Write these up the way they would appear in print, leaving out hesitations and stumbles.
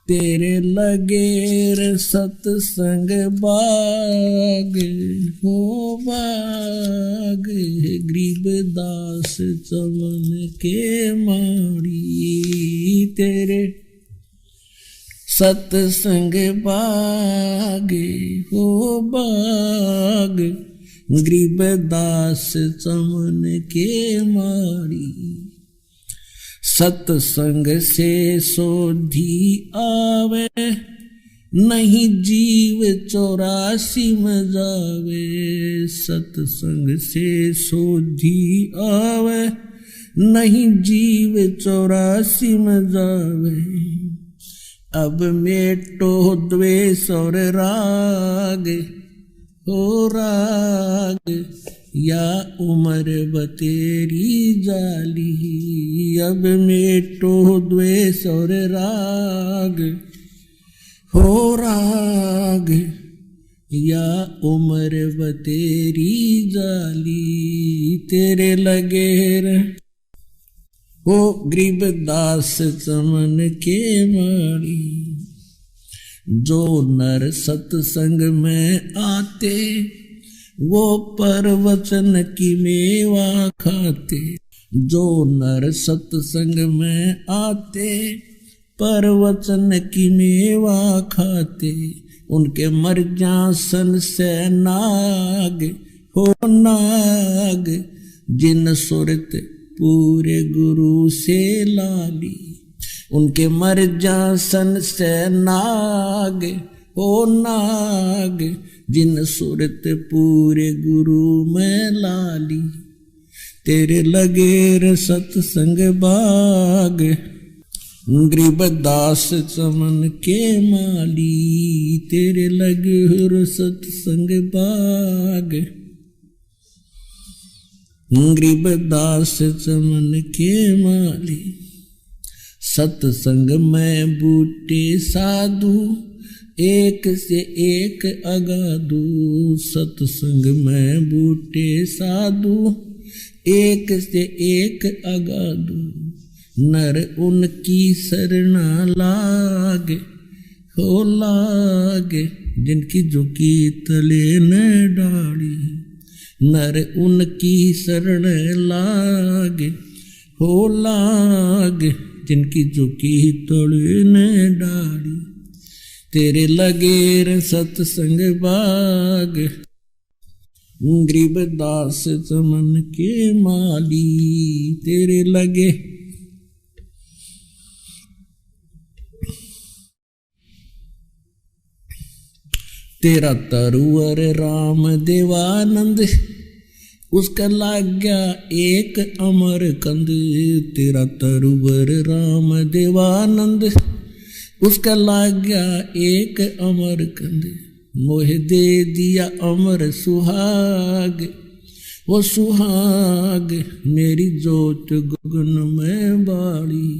तेरे लगेर सतसंग बाग हो बाग, गरीबदास चमन के माड़ी। तेरे सतसंग बाग हो बाग, गरीबदास चमन के माड़ी। सतसंग से सोधी आवे, नहीं जीव 84 में जावे। सतसंग से सोधी आवे, नहीं जीव 84 में जावे। अब मेटो द्वेष और राग हो राग, या उमर बतेरी जाली। अब मेटो द्वेष और राग हो राग, या उमर बतेरी जाली। तेरे लगेर हो गरीबदास चमन के माड़ी। जो नर सत्संग में आते, वो परवचन की मेवा खाते। जो नर सत्संग में आते, परवचन की मेवा खाते। उनके मर्यासन से नाग हो नाग, जिन सुरत पूरे गुरु से लाली। उनके मर्यासन से नाग हो नाग, जिन सुरत पूरे गुरु में लाली। तेरे लगेर सतसंग बाग, गरीबदास चमन के माली। तेरे लगेर सतसंग बाग, गरीबदास चमन के माली। सतसंग में बूटे साधु, एक से एक अगाधु। सतसंग में बूटे साधु, एक से एक अगाधु। नर उनकी शरणा लाग हो लाग, जिनकी झुकी तले न डाली। नर उनकी शरण लाग हो लाग, जिनकी झुकी तले न डाली। तेरे लगेर सतसंग बाग, गरीबदास चमन के माली। तेरे लगे तेरा तरुवर राम देवानंद, उसका लाग गया एक अमर कंद। तेरा तरुवर राम देवानंद, उसका लाग गया एक अमर कंद। मोह दे दिया अमर सुहाग, वो सुहाग मेरी जोत गगन में बाड़ी।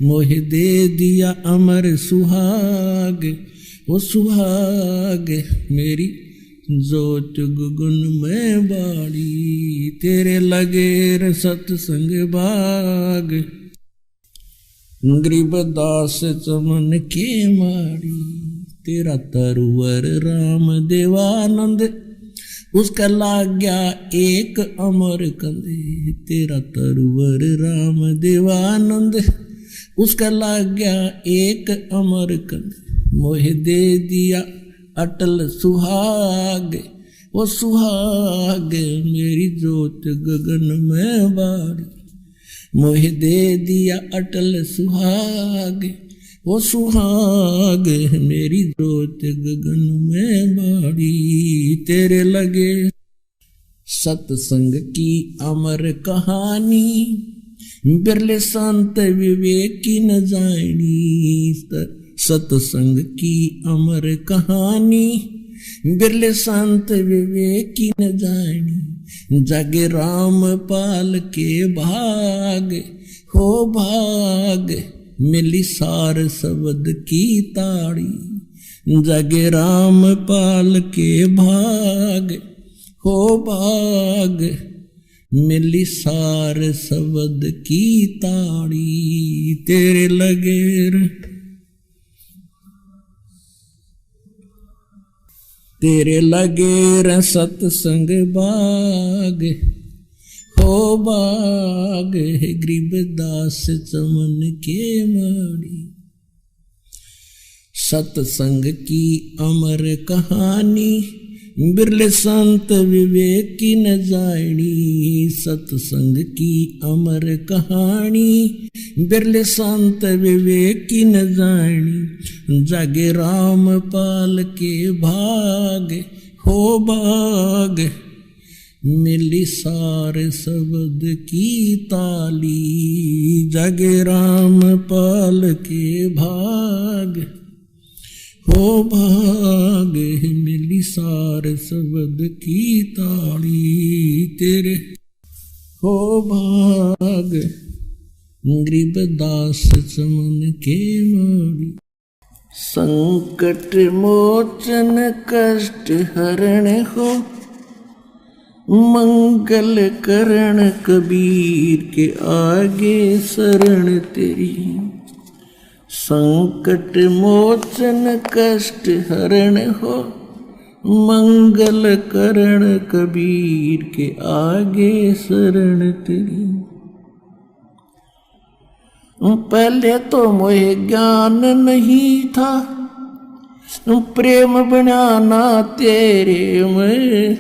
मोह दे दिया अमर सुहाग, वो सुहाग मेरी जोत गगन में बाड़ी। तेरे लगेर सतसंग बाग, गरीबदास चमन के माड़ी। तेरा तरुवर राम देवानंद, उसका लाग गया एक अमर कंद। तेरा तरुवर राम देवानंद, उसका लाग गया एक अमर कंद। मोह दे दिया अटल सुहाग, वो सुहाग मेरी जोत गगन में बाड़ी। मोह दे दिया अटल सुहाग, वो सुहाग मेरी जोत गगन में बाड़ी। तेरे लगे सत्संग की अमर कहानी, बिरले संत विवेक की न जानी। सत्संग की अमर कहानी, बिरले संत विवेक की न जानी। जगे राम पाल के भाग हो भाग, मिली सार शब्द की ताड़ी। जगे राम पाल के भाग हो भाग, मिली सार शब्द की ताड़ी। तेरे लगेर तेरे लगे र सत्संग बाग हो बाग, गरीबदास चमन के माड़ी। सत्संग की अमर कहानी बिरले संत विवेक की न जानी। सत्संग की अमर कहानी बिरले संत विवेक की न जानी। जागे राम पाल के भाग हो बाग, मिली सारे शब्द की ताली। जागे राम पाल के भाग हो भाग, मिली सारे शब्द की ताली। तेरे हो भाग, गरीबदास चमन के माड़ी। संकट मोचन कष्ट हरण हो, मंगल करण कबीर के आगे शरण तेरी। संकट मोचन कष्ट हरण हो, मंगल करण कबीर के आगे शरण तेरी। पहले तो मोहे ज्ञान नहीं था, प्रेम बनाना तेरे में।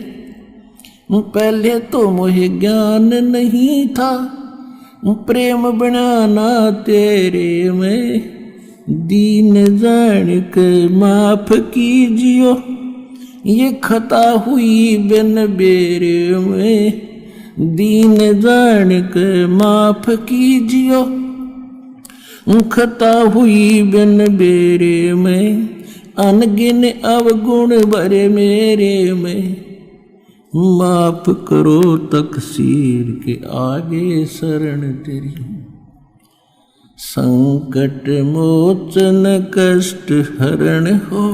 पहले तो मोहे ज्ञान नहीं था, प्रेम बनाना तेरे में। दीन जान के माफ कीजियो, ये खता हुई बिन बेरे में। दीन जान के माफ कीजियो, खता हुई बिन बेरे में। अनगिन अवगुण भरे मेरे में, माफ करो तकसीर के आगे शरण तेरी। संकट मोचन कष्ट हरण हो,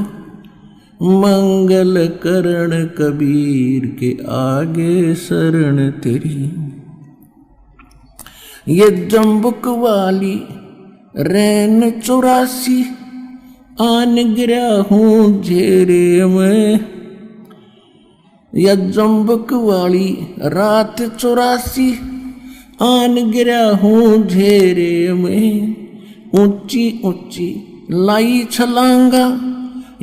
मंगल करण कबीर के आगे शरण तेरी। ये जम्बुक वाली रैन 84, आन गिरा हूँ झेरे में। या जम्बुक वाली रात 84, आन गिरा हूँ झेरे में। ऊंची ऊंची लाई छलांगा,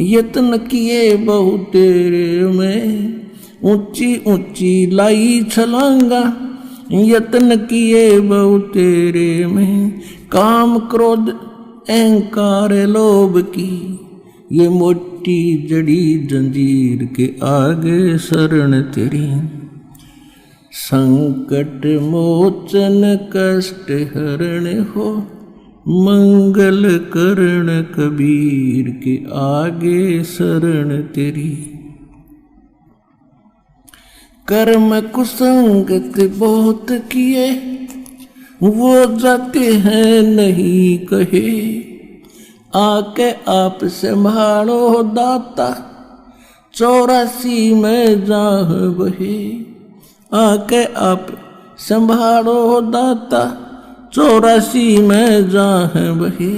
यत्न किए बहु तेरे में। ऊंची ऊंची लाई छलांगा, यत्न किए बहु तेरे में। काम क्रोध अहंकार लोभ की, ये मोटी जड़ी जंजीर के आगे शरण तेरी। संकट मोचन कष्ट हरण हो, मंगल करण कबीर के आगे शरण तेरी। कर्म कुसंगत बहुत किए, वो जाते हैं नहीं कहे। आके आप संभालो दाता, 84 में जाह बहे। आके आप संभालो दाता, 84 में जाह बहे।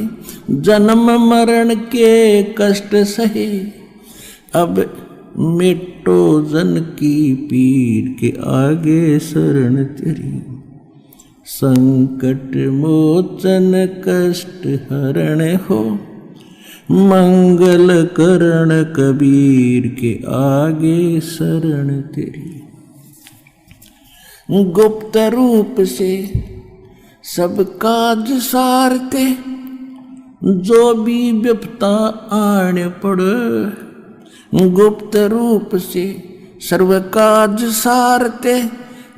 जन्म मरण के कष्ट सहे, अब मिटो जन की पीर के आगे शरण तेरी। संकट मोचन कष्ट हरण हो, मंगल करण कबीर के आगे शरण तेरी। गुप्त रूप से सब काज सारते, जो भी विपता आने पड़े। गुप्त रूप से सर्व काज सारते,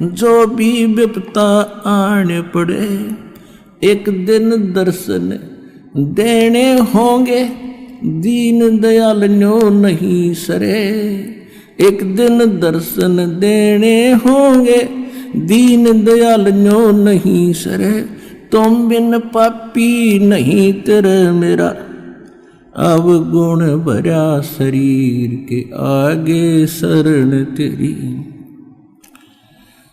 जो भी विपता आने पड़े। एक दिन दर्शन देने होंगे, दीन दयाल न्यो नहीं सरे। एक दिन दर्शन देने होंगे, दीन दयाल न्यो नहीं सरे। तुम बिन पापी नहीं तेरे मेरा, अब गुण भरा शरीर के आगे शरण तेरी।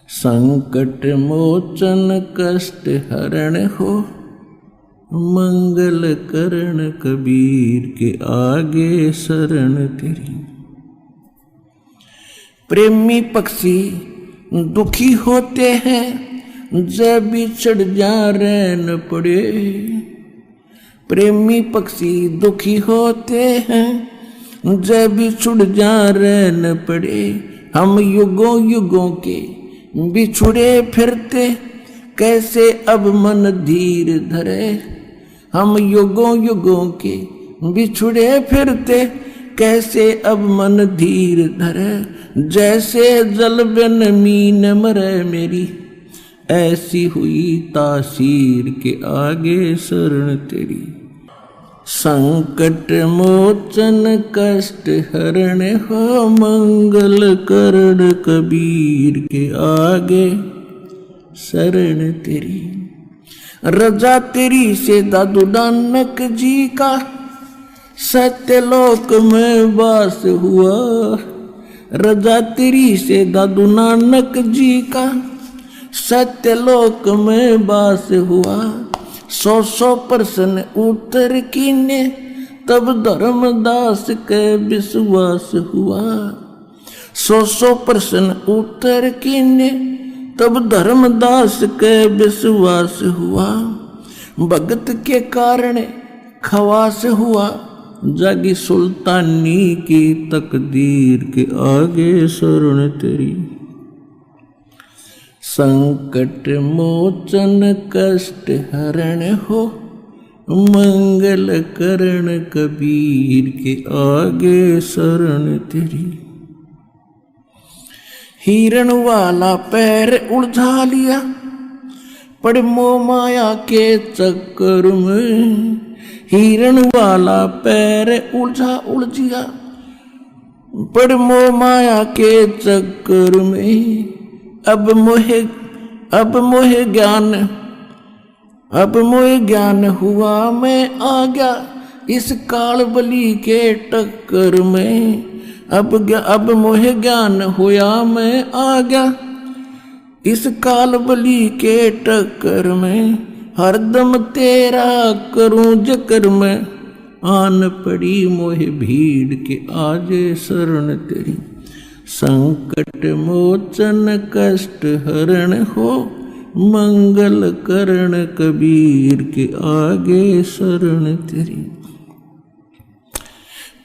संकट मोचन कष्ट हरण हो, मंगल करण कबीर के आगे शरण तेरी। प्रेमी पक्षी दुखी होते हैं जब बिछड़ जा रहन पड़े। प्रेमी पक्षी दुखी होते हैं जब बिछुड़ जा रहन पड़े। हम युगों युगों के बिछुड़े फिरते कैसे अब मन धीर धरे। हम युगों युगों के बिछुड़े फिरते कैसे अब मन धीर धरे। जैसे जल बिन मीन मरे मेरी ऐसी हुई तासीर के आगे शरण तेरी। संकट मोचन कष्ट हरण हो मंगल करण कबीर के आगे शरण तेरी। रजा तेरी से दादू नानक जी का सत्यलोक में वास हुआ। रजा तेरी से दादू नानक जी का सत्यलोक में वास हुआ। 100 प्रश्न उत्तर कीने तब धर्मदास के विश्वास हुआ। 100 प्रश्न उत्तर कीने तब धर्मदास के विश्वास हुआ। भगत के कारण खवास हुआ जागी सुल्तानी की तकदीर के आगे शरण तेरी। संकट मोचन कष्ट हरण हो मंगल करण कबीर के आगे शरण तेरी। हिरण वाला पैर उलझा लिया पड़ मोह माया के चक्कर में। हिरण वाला पैर उलझिया पड़ मोह माया के चक्कर में। अब मोह ज्ञान हुआ मैं आ गया इस काल बली के टक्कर में। अब मोह ज्ञान हुआ मैं आ गया इस काल बली के टक्कर में। हरदम तेरा करूं जिक्र में आन पड़ी मोह भीड़ के आजे शरण तेरी। संकट मोचन कष्ट हरण हो मंगल करण कबीर के आगे शरण तेरी।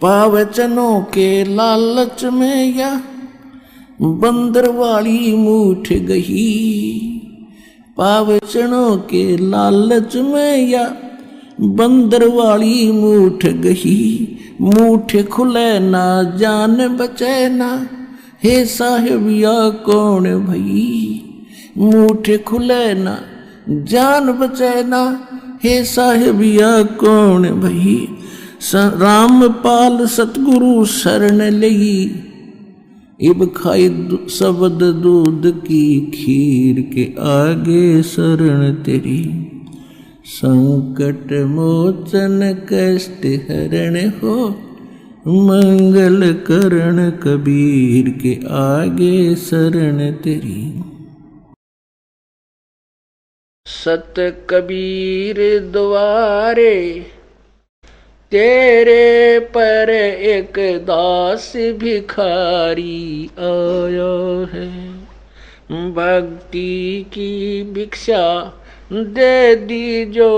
पावचनों के लालच में या बंदर वाली मूठ गही। पावचनों के लालच में या बंदर वाली मूठ गही। मूठ खुले ना जान बचे ना हे साहिब या कौन भई। मूठ खुले ना जान बचे ना हे साहिब या कौन भई। रामपाल सतगुरु शरण लगी इब खाई शब्द दूध की खीर के आगे शरण तेरी। संकट मोचन कष्ट हरण हो मंगल करण कबीर के आगे शरण तेरी। सत कबीर द्वारे तेरे पर एक दास भिखारी आया है। भक्ति की भिक्षा दे दी जो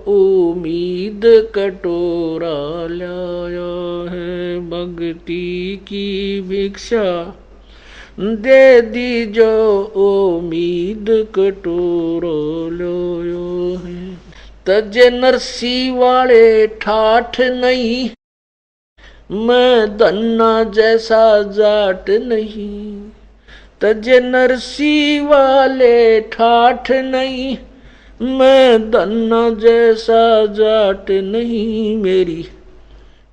उम्मीद कटोरा लाया है। भक्ति की भिक्षा दे दी जो उम्मीद कटोरा लाया है। तजे नरसी वाले ठाठ नहीं मैं धन्ना जैसा जाट नहीं। तजे नरसी वाले ठाठ नहीं मैं धन्ना जैसा जाट नहीं। मेरी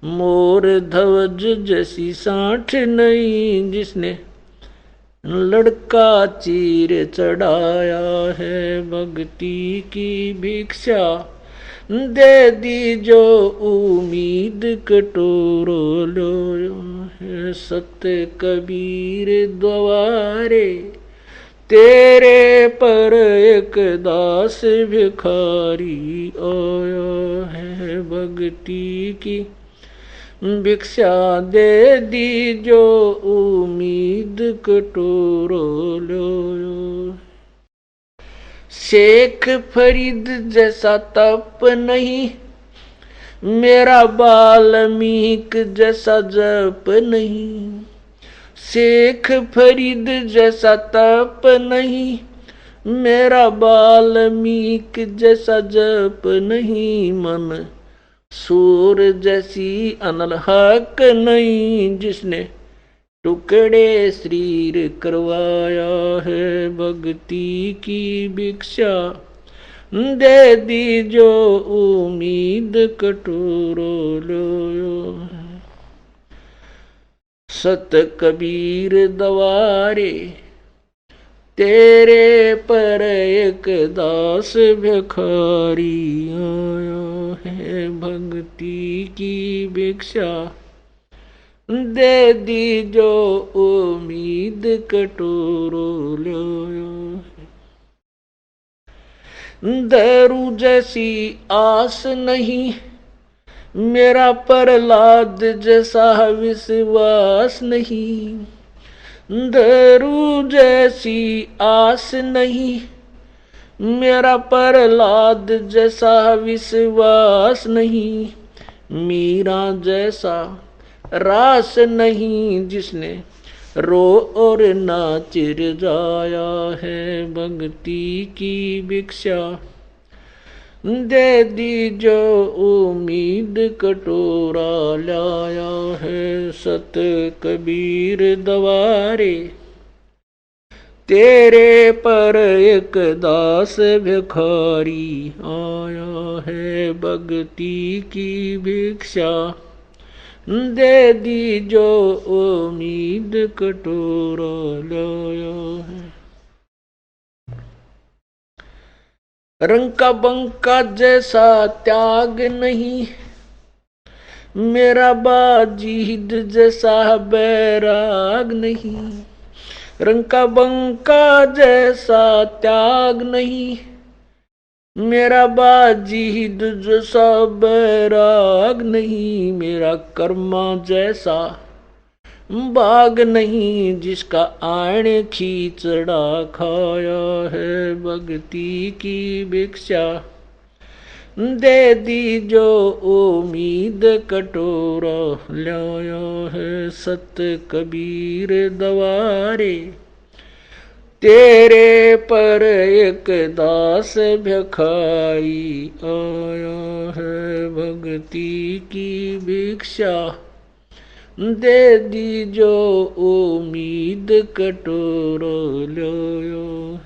मोर ध्वज जैसी साठ नहीं जिसने लड़का चीर चढ़ाया है। भक्ति की भिक्षा दे दी जो उम्मीद कटोरो लो है। सत्य कबीर द्वारे तेरे पर एक दास भिखारी आया है। भक्ति की भिक्षा दे दीजो उम्मीद कटोरो लो। शेख फरीद जैसा तप नहीं, मेरा वाल्मीकि जैसा जप नहीं। शेख फरीद जैसा तप नहीं, मेरा वाल्मीकि जैसा जप नहीं। मन सूर जैसी अनल हक नहीं, जिसने टुकड़े शरीर करवाया है। भक्ति की भिक्षा दे दीजो उम्मीद कटोरो लो। सत कबीर दवारे तेरे पर एक दास भिखारी आया है। भक्ति की भिक्षा दे दीजो उम्मीद कटोरो लो। दारू जैसी आस नहीं, मेरा प्रहलाद जैसा विश्वास नहीं। दारू जैसी आस नहीं, मेरा प्रहलाद जैसा विश्वास नहीं। मीरा जैसा रास नहीं, जिसने रो और नाच जाया है। भक्ति की भिक्षा दे दीजो उम्मीद कटोरा लाया है। सत कबीर दवारे तेरे पर एक दास भिखारी आया है। भक्ति की भिक्षा दे दीजो उम्मीद कटोरा लाया है। रंग का बंका जैसा त्याग नहीं, मेरा बाजीद जैसा बैराग नहीं। रंग का बंका जैसा त्याग नहीं, मेरा बाजीद जैसा बैराग नहीं। मेरा कर्मा जैसा बाग नहीं, जिसका आण खींचड़ा खाया है। भक्ति की भिक्षा दे दीजो उम्मीद कटोरा लाया है। सत कबीर दवारे तेरे पर एक दास भिखारी आया है। भक्ति की भिक्षा दे दीजो उम्मीद कटोरो लो।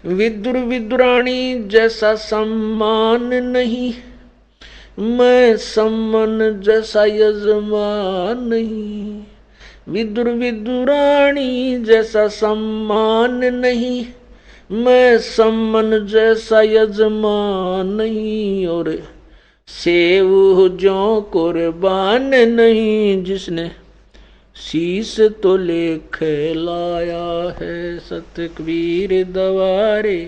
विदुर विदुरानी जैसा सम्मान नहीं, मैं सम्मन जैसा यजमान नहीं। विदुर विदुरानी जैसा सम्मान नहीं, मैं सम्मन जैसा यजमान नहीं। और सेव जो कुर्बान नहीं, जिसने शीश तो लेख लाया है। सत कबीर दवारे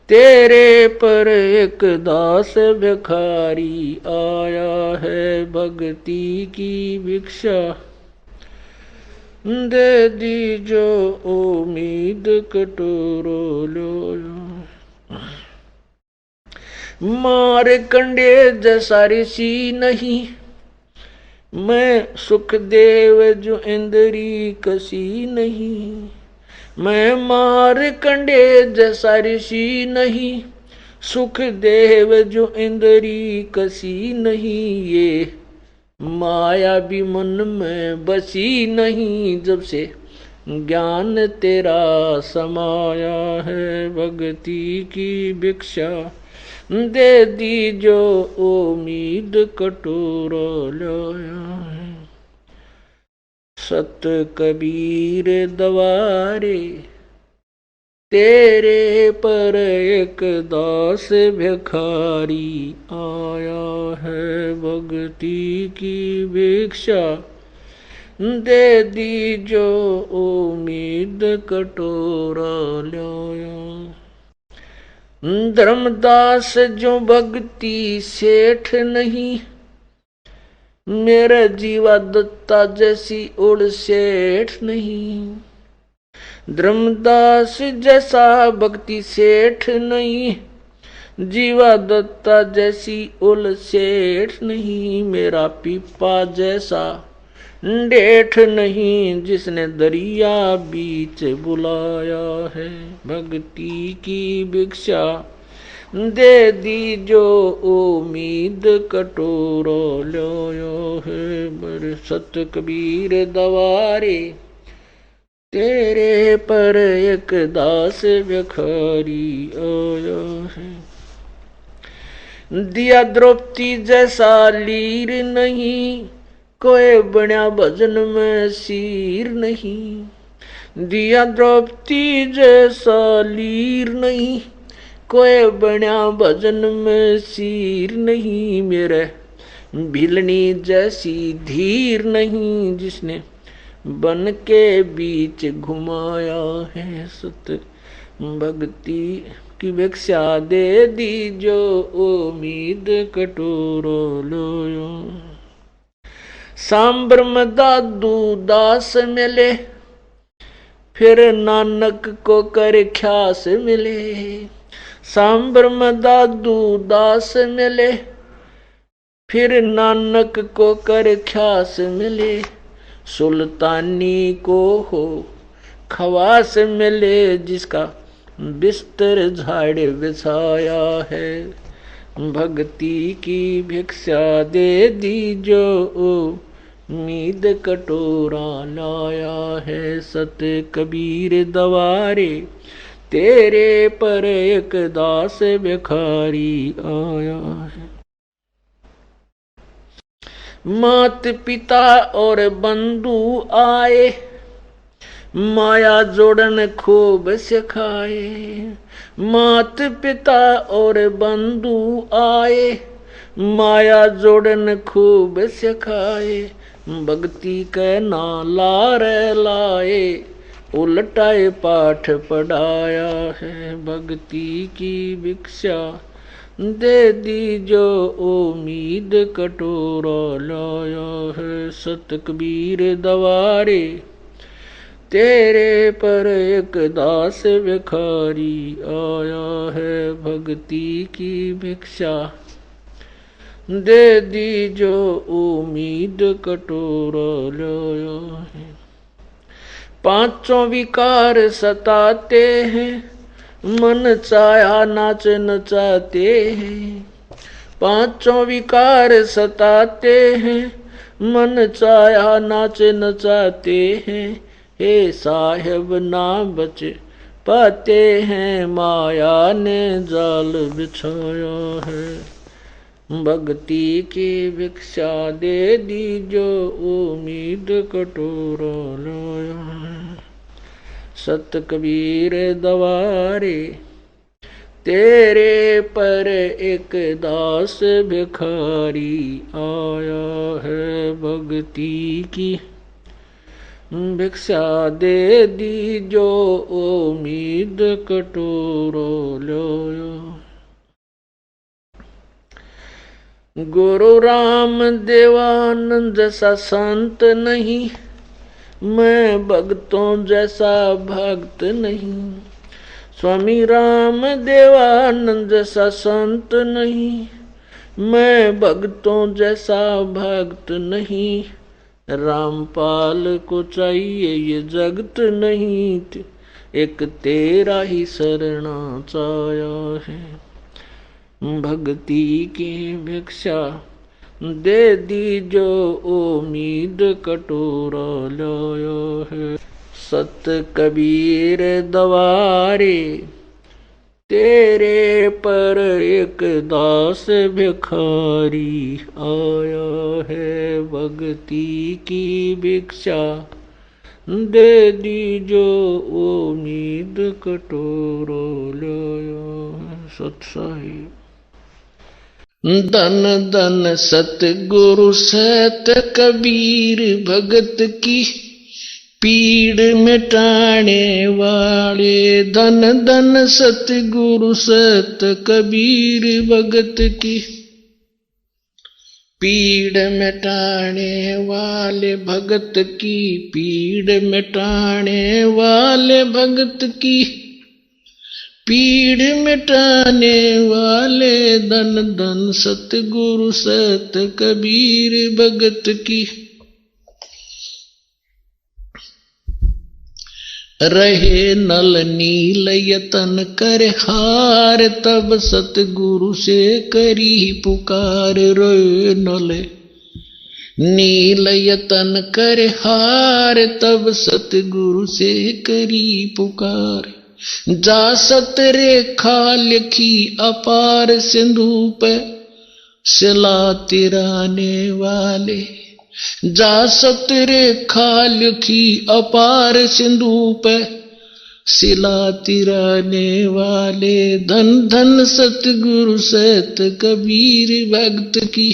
तेरे पर एक दास भिखारी आया है। भक्ति की भिक्षा दे दीजो उम्मीद कटोरो लो। मार कंडे जैसा ऋषि नहीं, मैं सुखदेव जो इंद्री कसी नहीं। मैं मार कंडे जैसा ऋषि नहीं, सुखदेव जो इंद्री कसी नहीं। ये माया भी मन में बसी नहीं, जब से ज्ञान तेरा समाया है। भक्ति की भिक्षा दे दीजो उम्मीद कटोरा लाया है। सत कबीर दवारे तेरे पर एक दास भिखारी आया है। भक्ति की भिक्षा दे दीजो उम्मीद कटोरा लाया। धर्मदास जो भक्ति सेठ नहीं, मेरे जीवा दत्ता जैसी ओढ़ सेठ नहीं। धर्मदास जैसा भक्ति सेठ नहीं, जीवा दत्ता जैसी ओल सेठ नहीं। मेरा पीपा जैसा डेठ नहीं, जिसने दरिया बीच बुलाया है। भक्ति की भिक्षा दे दी जो उम्मीद कटोरा लाया है। बरसत कबीर दवारे तेरे पर एक दास भिखारी आया है। दिया द्रौपदी जैसा लीर नहीं, कोई बना भजन में सीर नहीं। दिया द्रौपदी जैसा लीर नहीं, कोई बना भजन में सीर नहीं। मेरे भिलनी जैसी धीर नहीं, जिसने बन के बीच घुमाया है। सत भक्ति की भिक्षा दे दी जो उम्मीद कटोरा लाया। सांबर में दादू दास मिले, फिर नानक को कर ख्यास मिले। सांबर में दादू दास मिले, फिर नानक को कर ख्यास मिले। सुल्तानी को हो खवास मिले, जिसका बिस्तर झाड़ बिछाया है। भक्ति की भिक्षा दे दी जो उम्मीद कटोरा लाया है। सत कबीर दवारे तेरे पर एक दास भिखारी आया है। मात पिता और बंधु आए, माया जोड़न खूब सिखाए। मात पिता और बंधु आए, माया जोड़न खूब सिखाए। भक्ति के नाला रे लाए, उल्टाए पाठ पढ़ाया है। भक्ति की भिक्षा दे दी जो उम्मीद कटोरा लाया है। सत कबीर दवारे तेरे पर एक दास भिखारी आया है। भक्ति की भिक्षा दे दी जो उम्मीद कटोरा लाया है। पांचों विकार सताते हैं, मन चाहा नाच नचाते हैं। पांचों विकार सताते हैं, मन चाहा नाच नचाते हैं। हे साहेब ना बच पाते हैं, माया ने जाल बिछाया है। भक्ति की भिक्षा दे दी जो उम्मीद कटोरा लाया है। सत कबीर दवारे तेरे पर एक दास भिखारी आया है। भक्ति की भिक्षा दे दी जो उम्मीद कटोरा लाया। गुरु राम देवानंद जैसा संत नहीं, मैं भक्तों जैसा भक्त नहीं। स्वामी राम देवानंद जैसा संत नहीं, मैं भक्तों जैसा भक्त नहीं। रामपाल को चाहिए ये जगत नहीं, एक तेरा ही शरणा चाया है। भक्ति की भिक्षा दे दी जो उम्मीद कटोरा लाया है। सत कबीर दवारे तेरे पर एक दास भिखारी आया है। भक्ति की भिक्षा दे दी जो उम्मीद कटोरा लाया है। सत साहिब धन धन सतगुरु सत कबीर भगत की पीड़ मिटाने वाले धन धन सतगुरु सत कबीर भगत की। पीड़ मिटाने वाले भगत की, पीड़ मिटाने वाले भगत की, पीड़ मिटाने वाले धन धन सतगुरु सत कबीर भगत की। रहे नल नील यतन कर हार, तब सतगुरु से करी पुकार। रोए नल नील यतन कर हार, तब सतगुरु से करी पुकार। जा सत रेखा लिखी अपार सिंधु पे, सिला तिराने वाले। जा सत रेखा लिखी अपार सिंधु पे, सिला तिराने वाले धन धन सतगुरु सत कबीर भक्त की।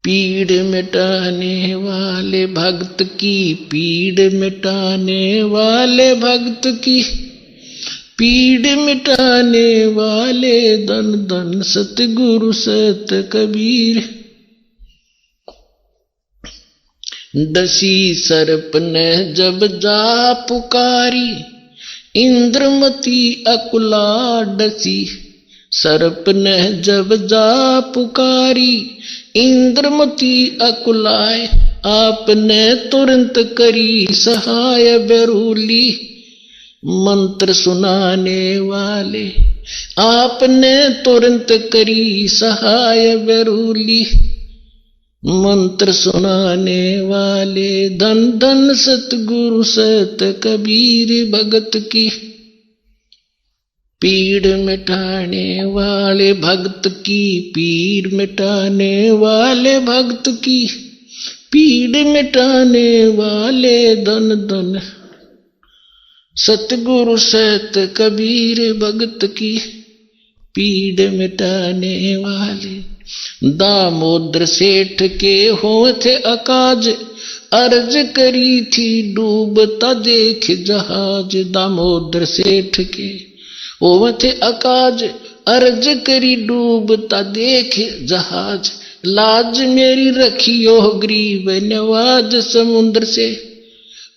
पीड़ मिटाने वाले भक्त की, पीड़ मिटाने वाले भक्त की, पीड़ मिटाने वाले धन धन सतगुरु सत कबीर। डसी सर्प ने जब जा पुकारी, इंद्रमती अकुला डसी। सर्प ने जब जा पुकारी, इंद्रमती अकुलाए। आपने तुरंत करी सहाय बेरूली, मंत्र सुनाने वाले। आपने तुरंत करी सहाय बेरूली, मंत्र सुनाने वाले धन धन सतगुरु सत कबीर भगत की। पीड़ मिटाने वाले भक्त की, पीड़ मिटाने वाले भक्त की, पीड़ मिटाने वाले धन धन सतगुरु सत कबीर भगत की। पीड़ मिटाने वाले दामोदर सेठ के हो थे अकाज, अर्ज करी थी डूबता देख जहाज। दामोदर सेठ के हो थे अकाज, अर्ज करी डूबता देख जहाज। लाज मेरी रखियो गरीब नवाज, समुद्र से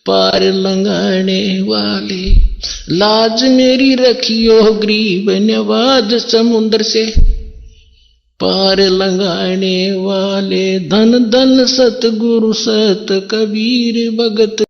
पार लंघाने वाले। लाज मेरी रखियो गरीब नवाज, समुद्र से पार लंघाने वाले धन धन सतगुरु सत कबीर भगत।